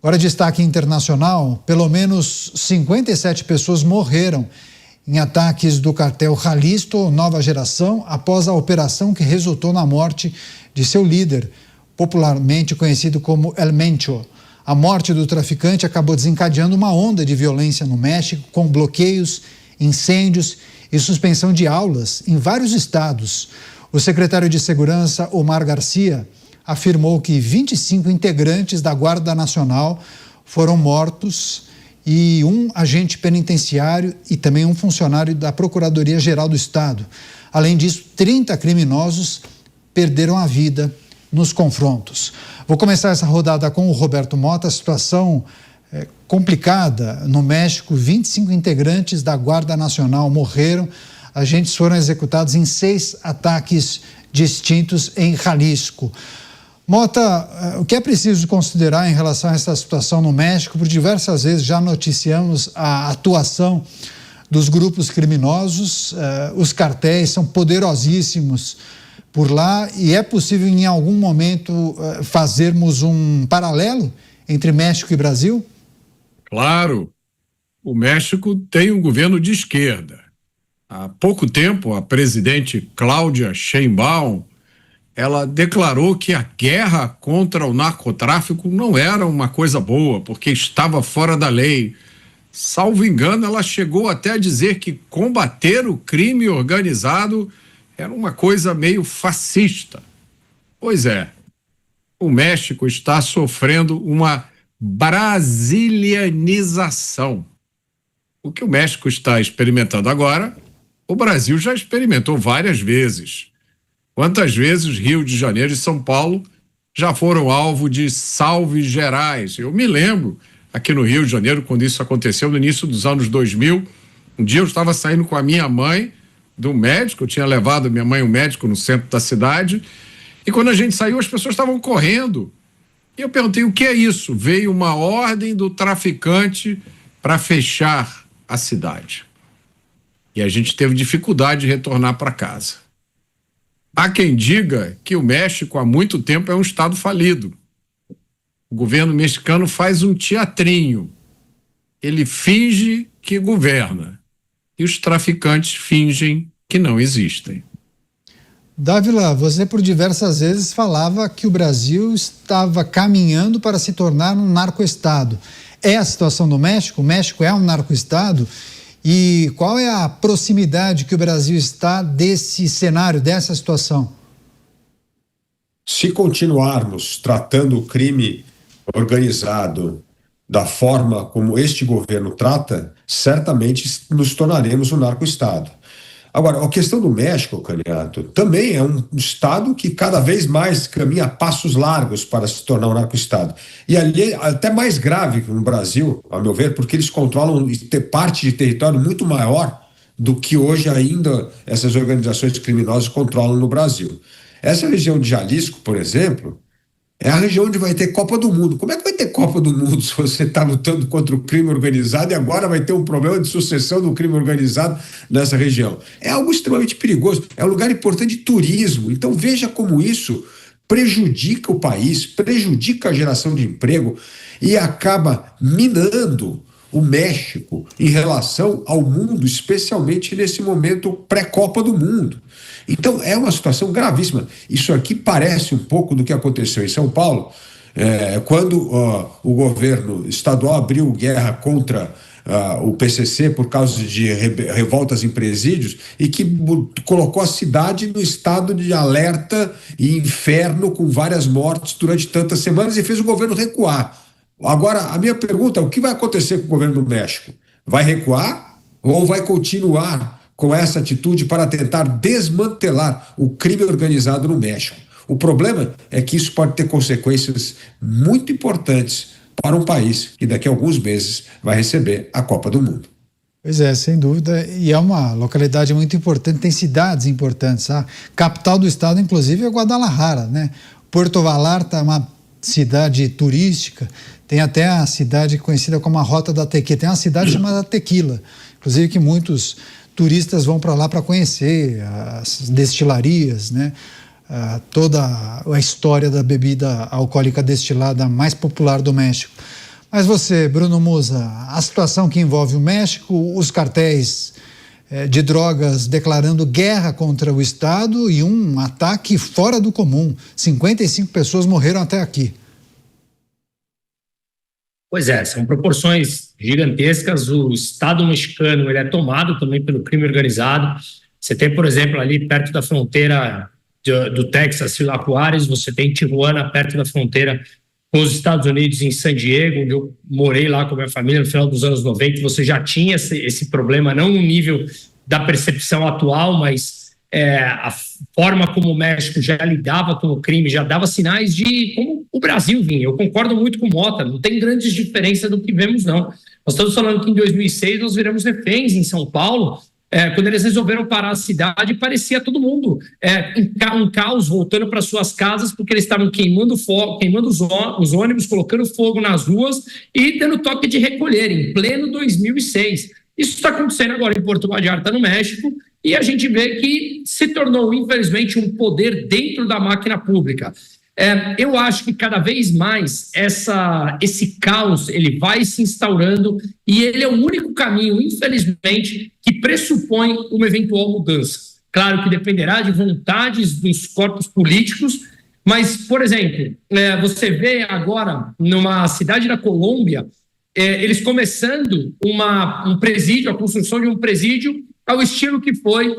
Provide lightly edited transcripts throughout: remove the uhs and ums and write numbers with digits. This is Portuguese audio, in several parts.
Agora, destaque internacional: pelo menos 57 pessoas morreram em ataques do cartel Jalisco Nova Geração após a operação que resultou na morte de seu líder, popularmente conhecido como El Mencho. A morte do traficante acabou desencadeando uma onda de violência no México, com bloqueios, incêndios e suspensão de aulas em vários estados. O secretário de Segurança, Omar Garcia, afirmou que 25 integrantes da Guarda Nacional foram mortos e um agente penitenciário e também um funcionário da Procuradoria-Geral do Estado. Além disso, 30 criminosos perderam a vida nos confrontos. Vou começar essa rodada com o Roberto Mota. A situação complicada no México: 25 integrantes da Guarda Nacional morreram. Agentes foram executados em 6 ataques distintos em Jalisco. Mota, o que é preciso considerar em relação a essa situação no México? Por diversas vezes já noticiamos a atuação dos grupos criminosos, os cartéis são poderosíssimos por lá, e é possível em algum momento fazermos um paralelo entre México e Brasil? Claro, o México tem um governo de esquerda. Há pouco tempo, a presidente Cláudia Sheinbaum, ela declarou que a guerra contra o narcotráfico não era uma coisa boa, porque estava fora da lei. Salvo engano, ela chegou até a dizer que combater o crime organizado era uma coisa meio fascista. Pois é, o México está sofrendo uma brasilianização. O que o México está experimentando agora, o Brasil já experimentou várias vezes. Quantas vezes Rio de Janeiro e São Paulo já foram alvo de salves gerais? Eu me lembro, aqui no Rio de Janeiro, quando isso aconteceu no início dos anos 2000, um dia eu estava saindo com a minha mãe do médico, eu tinha levado minha mãe ao médico no centro da cidade, e quando a gente saiu, as pessoas estavam correndo. E eu perguntei: o que é isso? Veio uma ordem do traficante para fechar a cidade. E a gente teve dificuldade de retornar para casa. Há quem diga que o México há muito tempo é um estado falido. O governo mexicano faz um teatrinho. Ele finge que governa. E os traficantes fingem que não existem. Dávila, você por diversas vezes falava que o Brasil estava caminhando para se tornar um narcoestado. É a situação do México? O México é um narcoestado? E qual é a proximidade que o Brasil está desse cenário, dessa situação? Se continuarmos tratando o crime organizado da forma como este governo trata, certamente nos tornaremos um narcoestado. Agora, a questão do México, Caniato, também é um estado que cada vez mais caminha a passos largos para se tornar um narcoestado. E ali é até mais grave que no Brasil, a meu ver, porque eles controlam parte de território muito maior do que hoje ainda essas organizações criminosas controlam no Brasil. Essa região de Jalisco, por exemplo, é a região onde vai ter Copa do Mundo. Como é que vai ter Copa do Mundo se você está lutando contra o crime organizado e agora vai ter um problema de sucessão do crime organizado nessa região? É algo extremamente perigoso. É um lugar importante de turismo. Então veja como isso prejudica o país, prejudica a geração de emprego e acaba minando o México em relação ao mundo, especialmente nesse momento pré-Copa do Mundo. Então é uma situação gravíssima. Isso aqui parece um pouco do que aconteceu em São Paulo, quando o governo estadual abriu guerra contra o PCC por causa de revoltas em presídios e que colocou a cidade no estado de alerta e inferno com várias mortes durante tantas semanas e fez o governo recuar. Agora, a minha pergunta é: o que vai acontecer com o governo do México? Vai recuar ou vai continuar com essa atitude para tentar desmantelar o crime organizado no México? O problema é que isso pode ter consequências muito importantes para um país que daqui a alguns meses vai receber a Copa do Mundo. Pois é, sem dúvida, e é uma localidade muito importante, tem cidades importantes. A capital do estado, inclusive, é Guadalajara, né? Puerto Vallarta é uma cidade turística, tem até a cidade conhecida como a Rota da Tequila, tem uma cidade chamada Tequila, inclusive que muitos turistas vão para lá para conhecer as destilarias, né? Toda a história da bebida alcoólica destilada mais popular do México. Mas você, Bruno Musa, a situação que envolve o México, os cartéis de drogas declarando guerra contra o Estado e um ataque fora do comum. 55 pessoas morreram até aqui. Pois é, são proporções gigantescas. O Estado mexicano ele é tomado também pelo crime organizado. Você tem, por exemplo, ali perto da fronteira do Texas, Ciudad Juárez, você tem Tijuana, perto da fronteira com os Estados Unidos, em San Diego, onde eu morei lá com a minha família no final dos anos 90, você já tinha esse problema, não no nível da percepção atual, mas a forma como o México já lidava com o crime, já dava sinais de como o Brasil vinha. Eu concordo muito com o Mota, não tem grandes diferenças do que vemos, não. Nós estamos falando que em 2006 nós viramos reféns em São Paulo, quando eles resolveram parar a cidade, parecia todo mundo um caos, voltando para suas casas, porque eles estavam queimando os ônibus, colocando fogo nas ruas e dando toque de recolher, em pleno 2006. Isso está acontecendo agora em Porto Vallarta, no México, e a gente vê que se tornou, infelizmente, um poder dentro da máquina pública. Eu acho que cada vez mais esse caos ele vai se instaurando e ele é o único caminho, infelizmente, que pressupõe uma eventual mudança. Claro que dependerá de vontades dos corpos políticos, mas, por exemplo, você vê agora numa cidade da Colômbia, eles começando um presídio, a construção de um presídio ao estilo que foi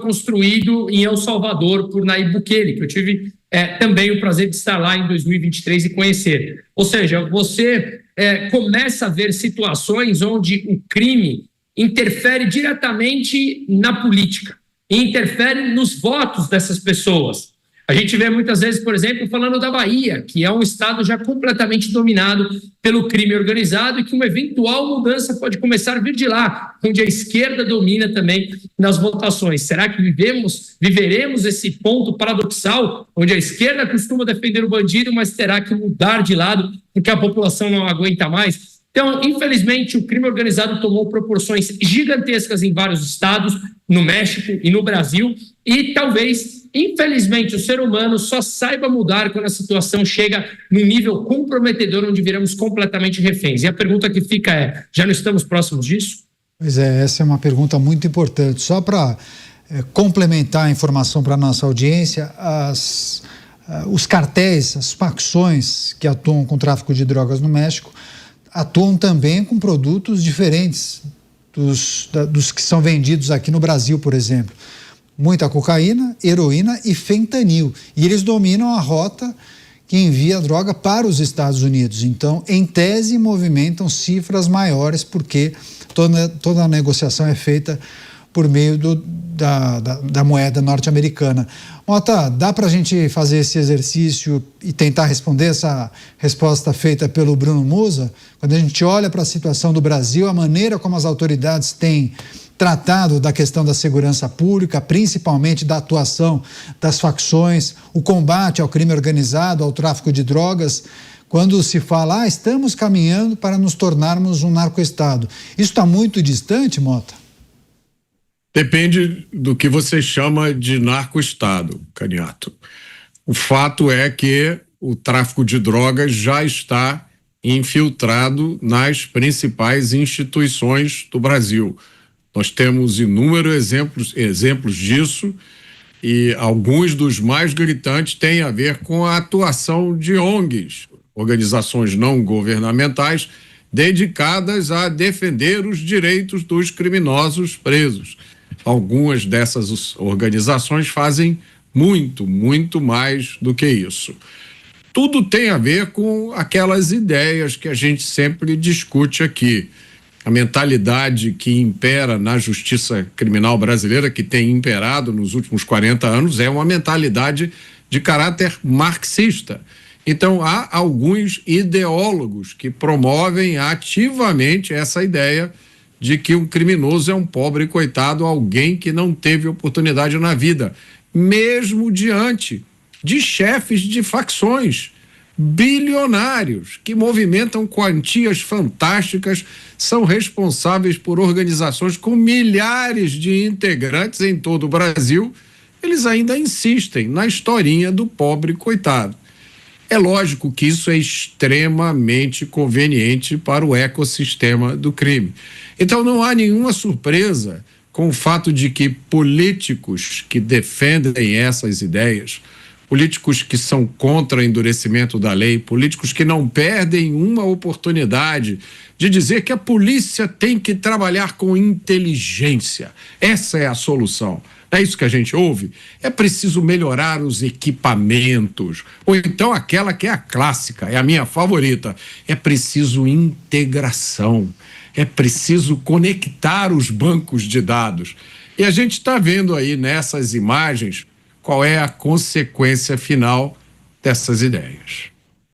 construído em El Salvador por Nayib Bukele, que eu tive também o prazer de estar lá em 2023 e conhecer. Ou seja, você começa a ver situações onde o crime interfere diretamente na política, e interfere nos votos dessas pessoas. A gente vê muitas vezes, por exemplo, falando da Bahia, que é um estado já completamente dominado pelo crime organizado e que uma eventual mudança pode começar a vir de lá, onde a esquerda domina também nas votações. Será que viveremos esse ponto paradoxal, onde a esquerda costuma defender o bandido, mas terá que mudar de lado porque a população não aguenta mais? Então, infelizmente, o crime organizado tomou proporções gigantescas em vários estados, no México e no Brasil, e talvez, infelizmente, o ser humano só saiba mudar quando a situação chega num nível comprometedor, onde viramos completamente reféns. E a pergunta que fica já não estamos próximos disso? Pois essa é uma pergunta muito importante. Só para complementar a informação para a nossa audiência, os cartéis, as facções que atuam com o tráfico de drogas no México, atuam também com produtos diferentes dos que são vendidos aqui no Brasil, por exemplo. Muita cocaína, heroína e fentanil. E eles dominam a rota que envia a droga para os Estados Unidos. Então, em tese, movimentam cifras maiores, porque toda a negociação é feita por meio da moeda norte-americana. Mota, dá para a gente fazer esse exercício e tentar responder essa resposta feita pelo Bruno Musa? Quando a gente olha para a situação do Brasil, a maneira como as autoridades têm tratado da questão da segurança pública, principalmente da atuação das facções, o combate ao crime organizado, ao tráfico de drogas, quando se fala, estamos caminhando para nos tornarmos um narcoestado. Isso está muito distante, Mota? Depende do que você chama de narcoestado, Caniato. O fato é que o tráfico de drogas já está infiltrado nas principais instituições do Brasil. Nós temos inúmeros exemplos disso, e alguns dos mais gritantes têm a ver com a atuação de ONGs, organizações não governamentais, dedicadas a defender os direitos dos criminosos presos. Algumas dessas organizações fazem muito, muito mais do que isso. Tudo tem a ver com aquelas ideias que a gente sempre discute aqui. A mentalidade que impera na justiça criminal brasileira, que tem imperado nos últimos 40 anos, é uma mentalidade de caráter marxista. Então, há alguns ideólogos que promovem ativamente essa ideia de que um criminoso é um pobre coitado, alguém que não teve oportunidade na vida, mesmo diante de chefes de facções bilionários que movimentam quantias fantásticas, são responsáveis por organizações com milhares de integrantes em todo o Brasil. Eles ainda insistem na historinha do pobre coitado. É lógico que isso é extremamente conveniente para o ecossistema do crime. Então não há nenhuma surpresa com o fato de que políticos que defendem essas ideias, políticos que são contra o endurecimento da lei, políticos que não perdem uma oportunidade de dizer que a polícia tem que trabalhar com inteligência. Essa é a solução. Não é isso que a gente ouve? É preciso melhorar os equipamentos. Ou então aquela que é a clássica, é a minha favorita. É preciso integração. É preciso conectar os bancos de dados. E a gente está vendo aí nessas imagens qual é a consequência final dessas ideias.